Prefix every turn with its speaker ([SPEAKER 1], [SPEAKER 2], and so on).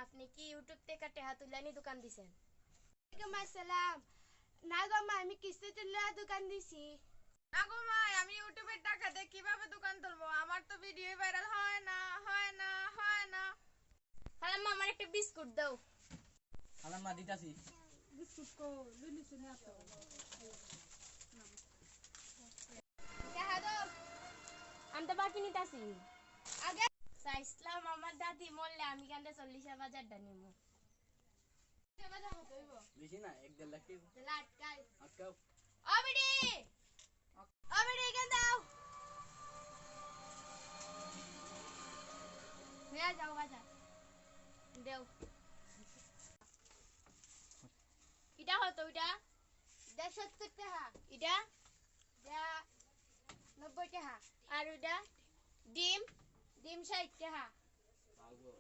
[SPEAKER 1] আপনি কি ইউটিউব থেকে টেহা তুলানি দোকান দিছেন?
[SPEAKER 2] ওয়ালাইকুম আসসালাম। না গো মা, আমি কিস্তি তুলে দোকান দিছি।
[SPEAKER 3] না গো মা, আমি ইউটিউবের টাকা দিয়ে কিভাবে দোকান তুলবো? আমার তো ভিডিও ভাইরাল হয় না, হয় না, হয় না।
[SPEAKER 1] খালাম্মা আমার একটা বিস্কুট দাও।
[SPEAKER 4] খালাম্মা দিতাছি।
[SPEAKER 2] বিস্কুট কো লুনি শুনে আতো।
[SPEAKER 1] টেহা দাও। আমি তো বাকি নিতাছি।
[SPEAKER 2] আগে
[SPEAKER 1] চাইছিলাম আমার দাদি মরলে আমি কান্দে 40 বাজারটা নিমু।
[SPEAKER 2] বাজার কত হইব?
[SPEAKER 4] বেশি না, 1-1.5 লাখ টাকা।
[SPEAKER 2] তাহলে আটকাই।
[SPEAKER 4] আটকাও।
[SPEAKER 2] ও বিডি, ও বিডি এখান দাও। নিয়ে যাও বাজার।
[SPEAKER 1] দেও। ইটা কত ওইটা?
[SPEAKER 2] 70 টাকা।
[SPEAKER 1] ইটা
[SPEAKER 2] যা 90 টাকা।
[SPEAKER 1] আর ওইটা? ডিম?
[SPEAKER 2] ডিম 60 টাকা।
[SPEAKER 4] পাগল।